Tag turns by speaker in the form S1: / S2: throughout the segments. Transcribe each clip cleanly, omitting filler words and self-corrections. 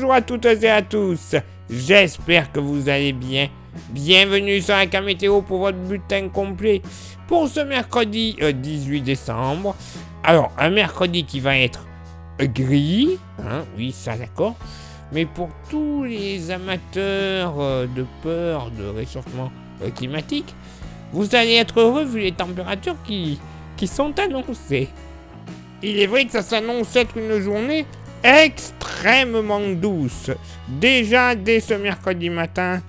S1: Bonjour à toutes et à tous, j'espère que vous allez bien. Bienvenue sur la Météo pour votre bulletin complet pour ce mercredi 18 décembre. Alors, un mercredi qui va être gris, oui, ça d'accord, mais pour tous les amateurs de peur de réchauffement climatique, vous allez être heureux vu les températures qui sont annoncées. Il est vrai que ça s'annonce être une journée extrêmement douce. Déjà, dès ce mercredi matin,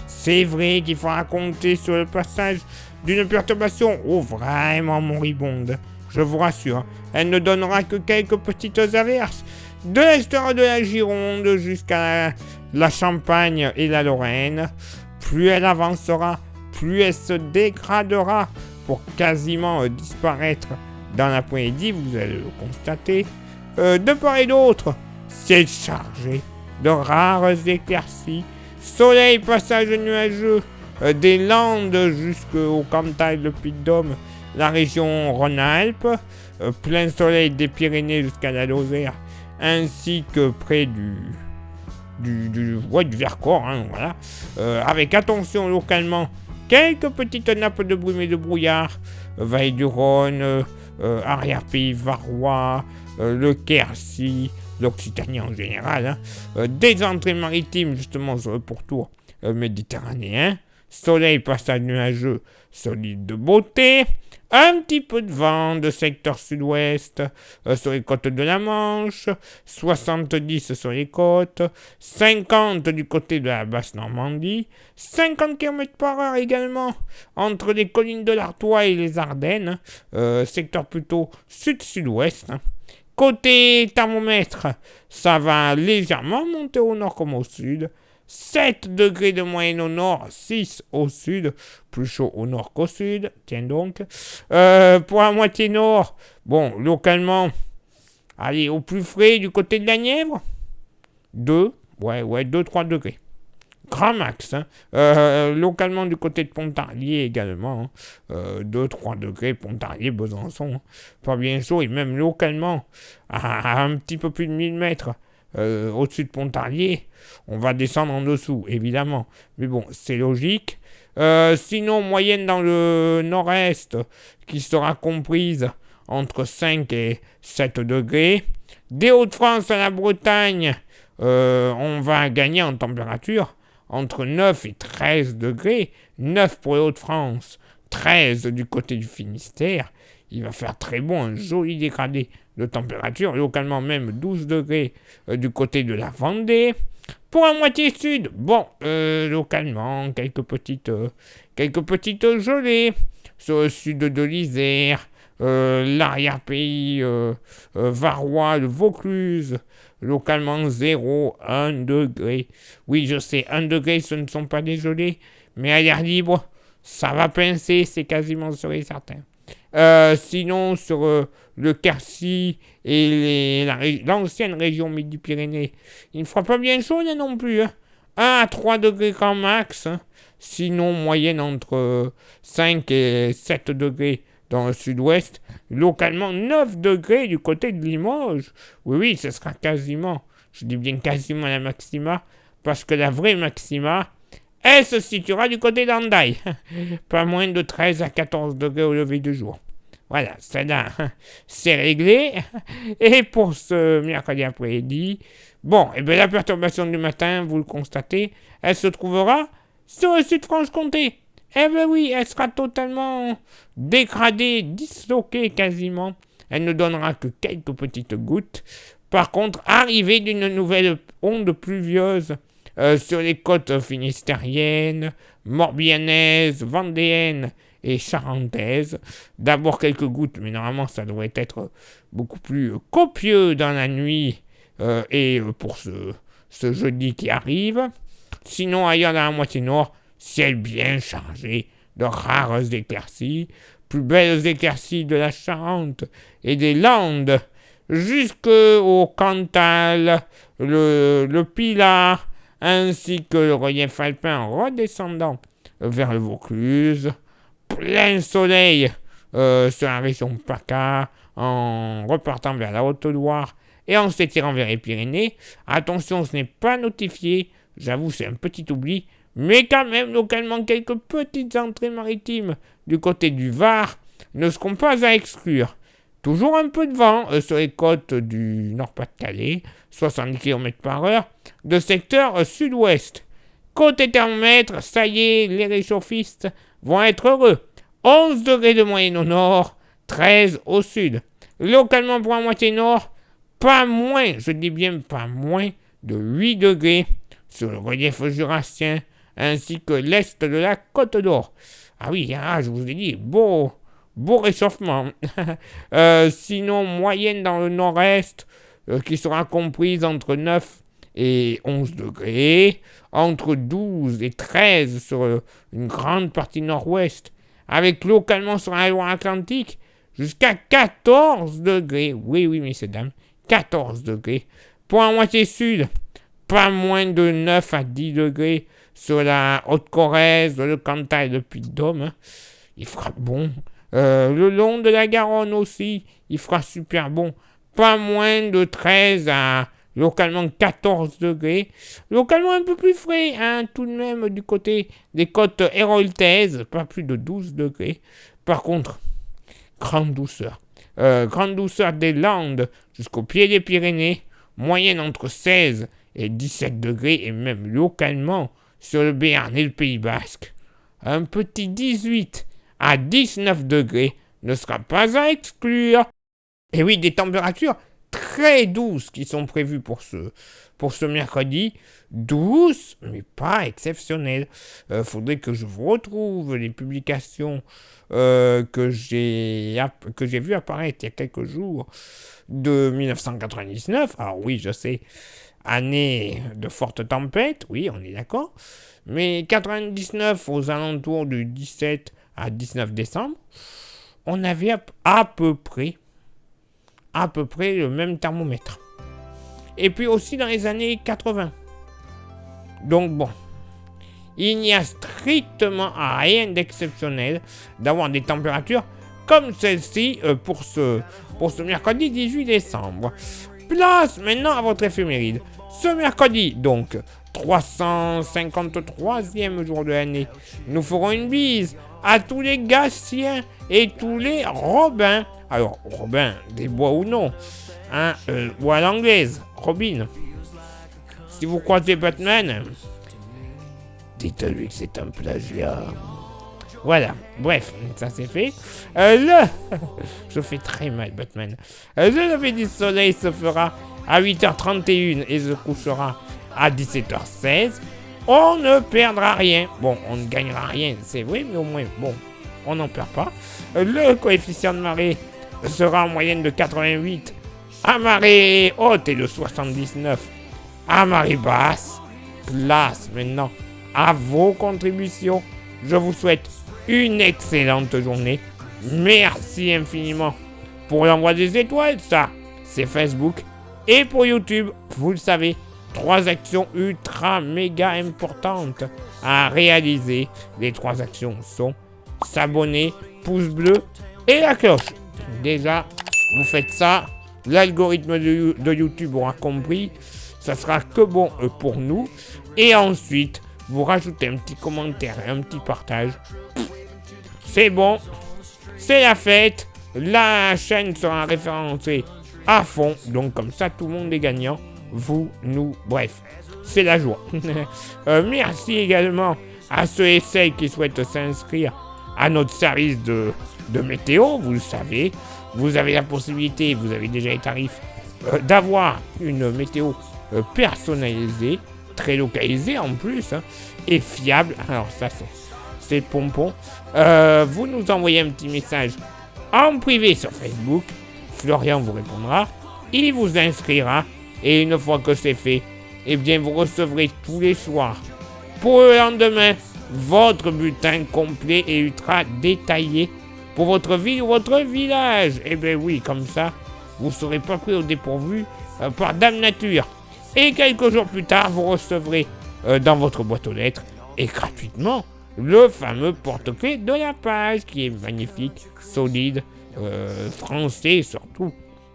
S1: c'est vrai qu'il faudra compter sur le passage d'une perturbation vraiment moribonde. Je vous rassure, elle ne donnera que quelques petites averses de l'est de la Gironde jusqu'à la Champagne et la Lorraine. Plus elle avancera, plus elle se dégradera pour quasiment disparaître dans l'après-midi, vous allez le constater. De part et d'autre, ciel chargé de rares éclaircies, soleil, passage nuageux des Landes jusqu'au Cantal, le Puy-de-Dôme, la région Rhône-Alpes, plein soleil des Pyrénées jusqu'à la Lozère, ainsi que près du Vercors, voilà. Avec attention localement, quelques petites nappes de brume et de brouillard, Val-du-Rhône, arrière-pays varois, le Quercy, l'Occitanie en général, des entrées maritimes justement sur le pourtour méditerranéen, soleil, passage nuageux, solide de beauté, un petit peu de vent de secteur sud-ouest sur les côtes de la Manche, 70 sur les côtes, 50 du côté de la Basse-Normandie, 50 km/h également entre les collines de l'Artois et les Ardennes, secteur plutôt sud-sud-ouest. Côté thermomètre, ça va légèrement monter au nord comme au sud. 7 degrés de moyenne au nord, 6 au sud, plus chaud au nord qu'au sud, tiens donc. Pour la moitié nord, bon, localement, allez, au plus frais du côté de la Nièvre, 2-3 degrés. Grand max, localement du côté de Pontarlier également, 2-3 degrés, Pontarlier, Besançon, pas bien chaud, et même localement, à un petit peu plus de 1000 mètres, au-dessus de Pontarlier, on va descendre en dessous, évidemment. Mais bon, c'est logique. Sinon, moyenne dans le nord-est, qui sera comprise entre 5 et 7 degrés. Des Hauts-de-France à la Bretagne, on va gagner en température entre 9 et 13 degrés. 9 pour les Hauts-de-France, 13 du côté du Finistère. Il va faire très bon, un joli dégradé de température, localement même 12 degrés du côté de la Vendée. Pour la moitié sud, bon, localement, quelques petites gelées sur le sud de l'Isère, l'arrière-pays varois, le Vaucluse, localement 0-1 degré. Oui, je sais, 1 degré, ce ne sont pas des gelées, mais à l'air libre, ça va pincer, c'est quasiment sûr et certain. Sinon, sur le Quercy et l'ancienne région Midi-Pyrénées, il ne fera pas bien chaud là non plus. 1 à 3 degrés grand max. Sinon, moyenne entre 5 et 7 degrés dans le sud-ouest. Localement, 9 degrés du côté de Limoges. Oui, ce sera quasiment, je dis bien quasiment la maxima, parce que la vraie maxima, elle se situera du côté d'Hendaye. Pas moins de 13 à 14 degrés au lever du jour. Voilà, celle-là, c'est réglé. Et pour ce mercredi après-midi, bon, et bien la perturbation du matin, vous le constatez, elle se trouvera sur le sud Franche-Comté. Eh bien oui, elle sera totalement dégradée, disloquée quasiment. Elle ne donnera que quelques petites gouttes. Par contre, arrivée d'une nouvelle onde pluvieuse sur les côtes finistériennes, morbihanaises, vendéennes et charentaises. D'abord quelques gouttes, mais normalement ça devrait être beaucoup plus copieux dans la nuit et pour ce jeudi qui arrive. Sinon, ailleurs dans la moitié nord, ciel bien chargé de rares éclaircies, plus belles éclaircies de la Charente et des Landes, jusqu'au Cantal, le Pilat, ainsi que le relief alpin redescendant vers le Vaucluse. Plein soleil sur la région PACA, en repartant vers la Haute-Loire Et en s'étirant vers les Pyrénées, attention, ce n'est pas notifié, j'avoue, c'est un petit oubli, mais quand même, localement, quelques petites entrées maritimes du côté du Var ne seront pas à exclure. Toujours un peu de vent sur les côtes du Nord-Pas-de-Calais, 70 km/h, de secteur sud-ouest. Côté thermomètre, ça y est, les réchauffistes vont être heureux. 11 degrés de moyenne au nord, 13 au sud. Localement pour la moitié nord, pas moins, je dis bien pas moins, de 8 degrés sur le relief jurassien, ainsi que l'est de la Côte d'Or. Ah oui, je vous ai dit, beau réchauffement. Sinon, moyenne dans le nord-est, qui sera comprise entre 9 et 11 degrés, entre 12 et 13 sur une grande partie nord-ouest, avec localement sur la Loire-Atlantique, jusqu'à 14 degrés. Oui, messieurs, dames, 14 degrés. Pour la moitié sud, pas moins de 9 à 10 degrés sur la Haute-Corrèze, le Cantal et le Puy-de-Dôme. Il fera bon. Le long de la Garonne aussi, il fera super bon. Pas moins de 13 à localement 14 degrés. Localement un peu plus frais, tout de même du côté des côtes héraultaises, pas plus de 12 degrés. Par contre, grande douceur. Grande douceur des Landes jusqu'au pied des Pyrénées, moyenne entre 16 et 17 degrés, et même localement sur le Béarn et le Pays Basque, un petit 18 à 19 degrés ne sera pas à exclure. Et oui, des températures très douces qui sont prévues pour ce mercredi. Douces, mais pas exceptionnelles. Faudrait que je vous retrouve les publications que j'ai vues apparaître il y a quelques jours de 1999. Alors oui, je sais, année de fortes tempêtes, oui, on est d'accord. Mais 99, aux alentours du 17 à 19 décembre, on avait à peu près le même thermomètre. Et puis aussi dans les années 80. Donc bon, il n'y a strictement rien d'exceptionnel d'avoir des températures comme celle-ci pour ce mercredi 18 décembre. Place maintenant à votre éphéméride. Ce mercredi, donc, 353e jour de l'année, nous ferons une bise à tous les Gatien et tous les Robins. Alors, Robin, des bois ou non, ou à l'anglaise, Robin. Si vous croisez Batman, dites-lui que c'est un plagiat. Voilà, bref, ça c'est fait. Je fais très mal, Batman. Le lever du soleil se fera à 8h31 et se couchera à 17h16. On ne perdra rien. Bon, on ne gagnera rien, c'est vrai, mais au moins, bon, on n'en perd pas. Le coefficient de marée sera en moyenne de 88 à marée haute et de 79 à marée basse. Place maintenant à vos contributions. Je vous souhaite une excellente journée. Merci infiniment pour l'envoi des étoiles, ça, c'est Facebook. Et pour YouTube, vous le savez, 3 actions ultra méga importantes à réaliser. Les 3 actions sont s'abonner, pouce bleu et la cloche. Déjà, vous faites ça, l'algorithme de YouTube aura compris, ça sera que bon pour nous. Et ensuite, vous rajoutez un petit commentaire et un petit partage. C'est bon, c'est la fête, la chaîne sera référencée à fond, donc comme ça tout le monde est gagnant, vous, nous, bref, c'est la joie. Merci également à ceux et celles qui souhaitent s'inscrire à notre service de météo, vous le savez, vous avez la possibilité, vous avez déjà les tarifs, d'avoir une météo personnalisée, très localisée en plus, et fiable. Alors ça c'est pompon. Vous nous envoyez un petit message en privé sur Facebook, Florian vous répondra, il vous inscrira, et une fois que c'est fait, eh bien vous recevrez tous les soirs, pour le lendemain, votre bulletin complet et ultra détaillé pour votre ville ou votre village. Eh bien oui, comme ça, vous ne serez pas pris au dépourvu par Dame Nature. Et quelques jours plus tard, vous recevrez dans votre boîte aux lettres, et gratuitement, le fameux porte-clés de la page, qui est magnifique, solide, français surtout.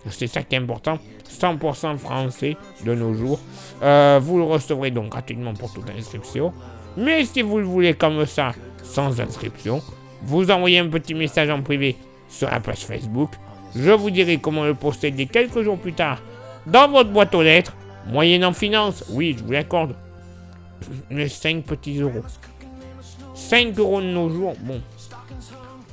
S1: C'est ça qui est important. 100% français de nos jours. Vous le recevrez donc gratuitement pour toute inscription. Mais si vous le voulez comme ça, sans inscription, vous envoyez un petit message en privé sur la page Facebook. Je vous dirai comment le posséder quelques jours plus tard dans votre boîte aux lettres, moyennant finance. Oui, je vous l'accorde. Les 5 petits euros. 5 euros de nos jours, bon,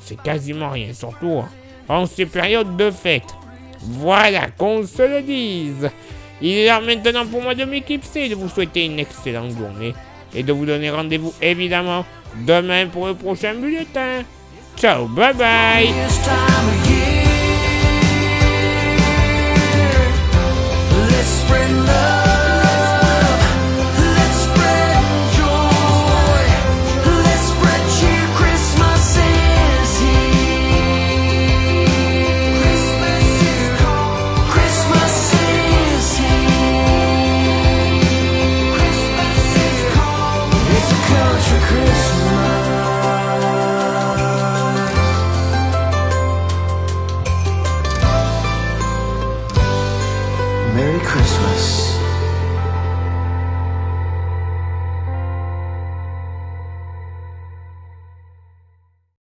S1: c'est quasiment rien, surtout en ces périodes de fête. Voilà, qu'on se le dise. Il est l'heure maintenant pour moi de m'éclipser, de vous souhaiter une excellente journée et de vous donner rendez-vous évidemment demain pour le prochain bulletin. Ciao, bye bye.